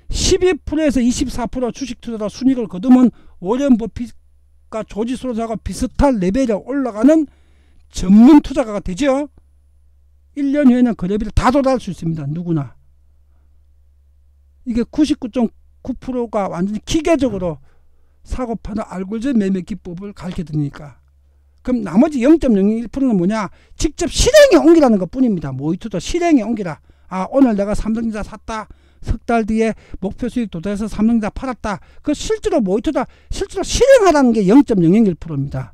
[SPEAKER 1] 12%에서 24% 주식 투자로 순익을 거두면 워렌 버핏과 조지 소로스하고 비슷한 레벨에 올라가는 전문 투자가가 되죠. 1년 후에는 그 레벨을 다 도달할 수 있습니다. 누구나. 이게 99.9%가 완전히 기계적으로 사고 파는 알고리즘 매매 기법을 가르쳐 드리니까. 그럼 나머지 0.01%는 뭐냐? 직접 실행에 옮기라는 것 뿐입니다. 모의 투자 실행에 옮기라. 오늘 내가 삼성전자 샀다. 석 달 뒤에 목표 수익 도달해서 삼성전자 팔았다. 그 실제로 모의투자 실제로 실행하라는 게 0.001%입니다.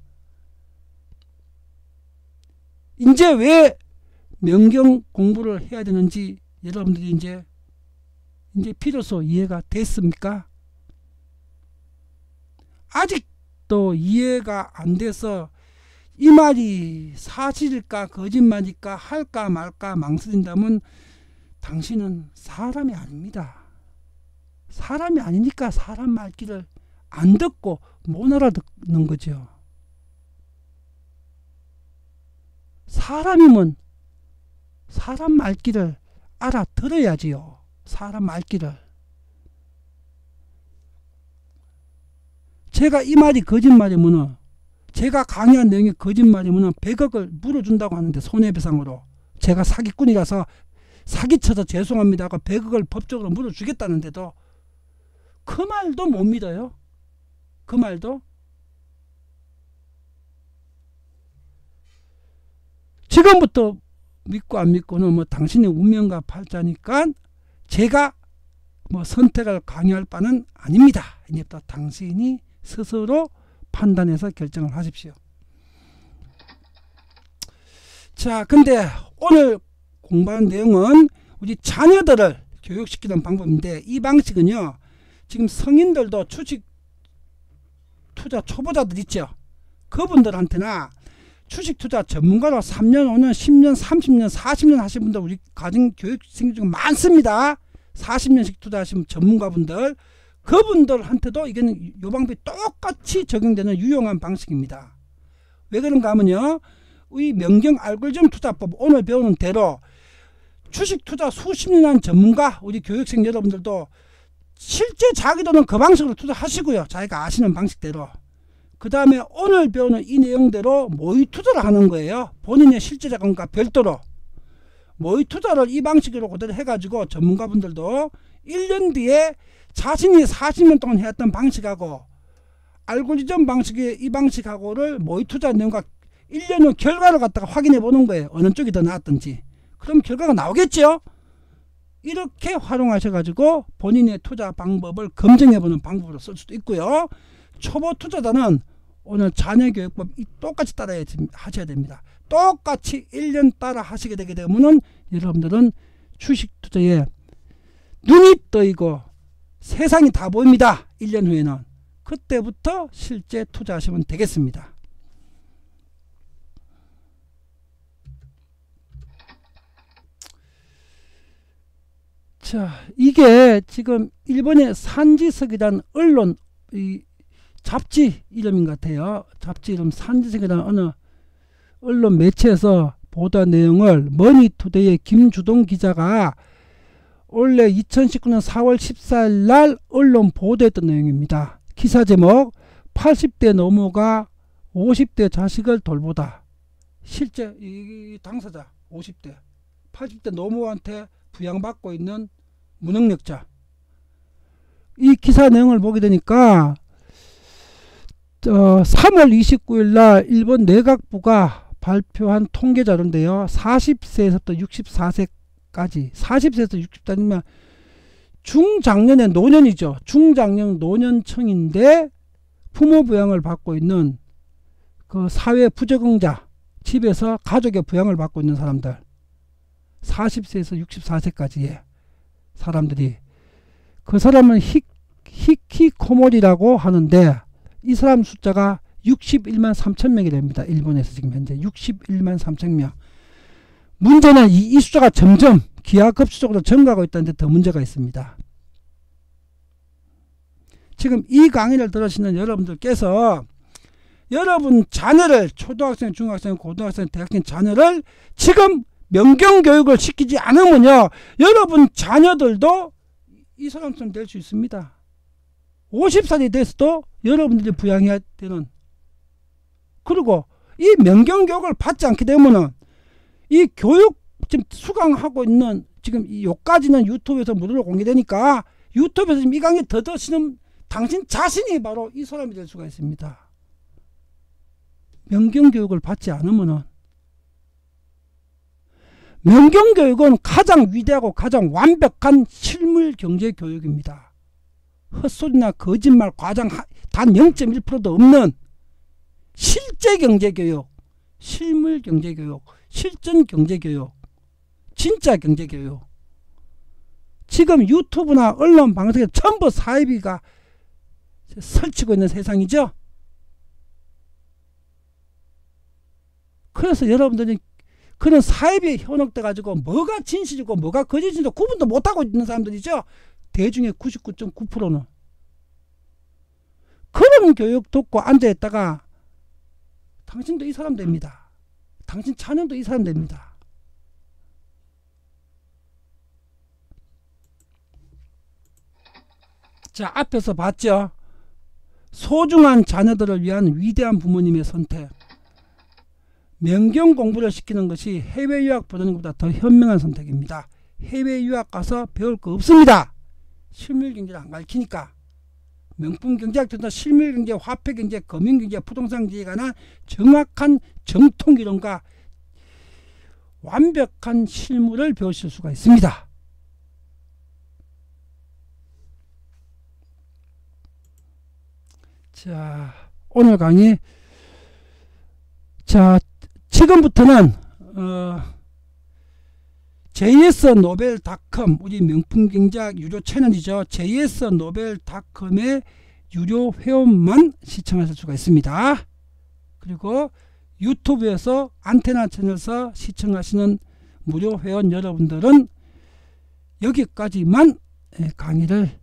[SPEAKER 1] 이제 왜 명경 공부를 해야 되는지 여러분들이 이제 비로소 이해가 됐습니까? 아직도 이해가 안 돼서 이 말이 사실일까 거짓말일까 할까 말까 망설인다면 당신은 사람이 아닙니다. 사람이 아니니까 사람 말귀를 안 듣고 못 알아듣는 거죠. 사람이면 사람 말귀를 알아들어야지요. 사람 말귀를. 제가 이 말이 거짓말이면, 제가 강의한 내용이 거짓말이면 100억을 물어준다고 하는데, 손해배상으로 제가 사기꾼이라서 사기쳐서 죄송합니다 하고 100억을 법적으로 물어주겠다는데도 그 말도 못 믿어요. 그 말도. 지금부터 믿고 안 믿고는 뭐 당신의 운명과 팔자니까 제가 뭐 선택을 강요할 바는 아닙니다. 이제부터 당신이 스스로 판단해서 결정을 하십시오. 자, 근데 오늘 공부한 내용은 우리 자녀들을 교육시키는 방법인데, 이 방식은요, 지금 성인들도 주식 투자 초보자들 있죠. 그분들한테나 주식 투자 전문가로 3년, 5년, 10년, 30년, 40년 하신 분들 우리 가정 교육생 중에 많습니다. 40년씩 투자하신 전문가분들, 그분들한테도 이게는 요 방법이 똑같이 적용되는 유용한 방식입니다. 왜 그런가 하면요, 이 명경 알고리즘 투자법 오늘 배우는 대로 주식 투자 수십 년 한 전문가 우리 교육생 여러분들도 실제 자기들은 그 방식으로 투자하시고요. 자기가 아시는 방식대로. 그 다음에 오늘 배우는 이 내용대로 모의 투자를 하는 거예요. 본인의 실제 자금과 별도로. 모의 투자를 이 방식으로 그대로 해가지고 전문가분들도 1년 뒤에 자신이 40년 동안 해왔던 방식하고 알고리즘 방식의 이 방식하고를 모의 투자 내용과 1년 후 결과를 갖다가 확인해 보는 거예요. 어느 쪽이 더 나았던지. 그럼 결과가 나오겠죠. 이렇게 활용하셔가지고 본인의 투자 방법을 검증해보는 방법으로 쓸 수도 있고요. 초보 투자자는 오늘 자녀교육법 똑같이 따라 하셔야 됩니다. 똑같이 1년 따라 하시게 되게 되면 여러분들은 주식 투자에 눈이 떠이고 세상이 다 보입니다. 1년 후에는. 그때부터 실제 투자하시면 되겠습니다. 자, 이게 지금 일본의 산지석이라는 언론, 이 잡지 이름인 것 같아요. 잡지 이름 산지석이라는 어느 언론 매체에서 보도한 내용을 머니투데이의 김주동 기자가 원래 2019년 4월 14일 날 언론 보도했던 내용입니다. 기사 제목 80대 노모가 50대 자식을 돌보다. 실제 이 당사자 50대 80대 노모한테 부양받고 있는 무능력자. 이 기사 내용을 보게 되니까 3월 29일 날 일본 내각부가 발표한 통계 자료인데요. 40세에서부터 64세까지 40세에서 60세면 중장년의 노년이죠. 중장년 노년층인데 부모 부양을 받고 있는 그 사회 부적응자, 집에서 가족의 부양을 받고 있는 사람들 40세에서 64세까지의 사람들이, 그 사람은 히키코모리라고 하는데 이 사람 숫자가 61만 3천 명이 됩니다. 일본에서 지금 현재 61만 3천 명. 문제는 이 숫자가 점점 기하급수적으로 증가하고 있다는데 더 문제가 있습니다. 지금 이 강의를 들으시는 여러분들께서 여러분 자녀를, 초등학생, 중학생, 고등학생, 대학생 자녀를 지금 명경교육을 시키지 않으면요, 여러분 자녀들도 이 사람처럼 될 수 있습니다. 50살이 돼서도 여러분들이 부양해야 되는. 그리고 이 명경교육을 받지 않게 되면은 이 교육 지금 수강하고 있는 지금 요까지는 유튜브에서 무료로 공개되니까 유튜브에서 지금 이 강의 더 드시는 당신 자신이 바로 이 사람이 될 수가 있습니다. 명경교육을 받지 않으면은, 명경교육은 가장 위대하고 가장 완벽한 실물 경제 교육입니다. 헛소리나 거짓말, 과장 단 0.1%도 없는 실제 경제교육, 실물 경제교육, 실전 경제교육, 진짜 경제교육. 지금 유튜브나 언론 방송에 전부 사이비가 설치고 있는 세상이죠. 그래서 여러분들이 그런 사이비에 현혹돼 가지고 뭐가 진실이고 뭐가 거짓인지 구분도 못하고 있는 사람들이죠. 대중의 99.9%는. 그런 교육 듣고 앉아있다가 당신도 이 사람 됩니다. 당신 자녀도 이 사람 됩니다. 자, 앞에서 봤죠. 소중한 자녀들을 위한 위대한 부모님의 선택. 명경 공부를 시키는 것이 해외 유학 보내는 것보다 더 현명한 선택입니다. 해외 유학 가서 배울 거 없습니다. 실물 경제를 안 가르치니까. 명품 경제학 전다 실물 경제, 화폐 경제, 금융 경제, 부동산 경제에 관한 정확한 정통 이론과 완벽한 실물을 배우실 수가 있습니다. 자, 오늘 강의. 자, 지금부터는 jsnovel.com 우리 명품경제학 유료 채널이죠. jsnovel.com의 유료 회원만 시청하실 수가 있습니다. 그리고 유튜브에서 안테나 채널에서 시청하시는 무료 회원 여러분들은 여기까지만 강의를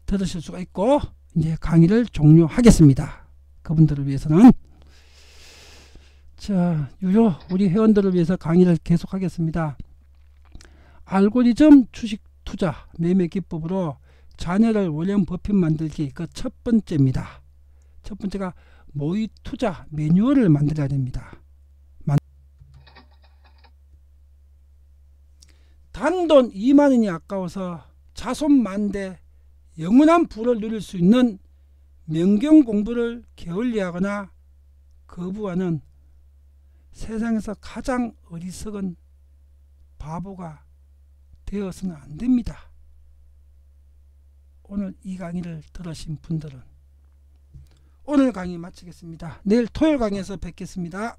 [SPEAKER 1] 들으실 수가 있고 이제 강의를 종료하겠습니다. 그분들을 위해서는. 자, 유료 우리 회원들을 위해서 강의를 계속하겠습니다. 알고리즘 주식 투자 매매 기법으로 자녀를 워렌 버핏 만들기, 그 첫 번째입니다. 첫 번째가 모의 투자 매뉴얼을 만들어야 됩니다. 단돈 2만원이 아까워서 자손만대 영원한 부를 누릴 수 있는 명경 공부를 게을리하거나 거부하는 세상에서 가장 어리석은 바보가 되어서는 안 됩니다. 오늘 이 강의를 들으신 분들은. 오늘 강의 마치겠습니다. 내일 토요일 강의에서 뵙겠습니다.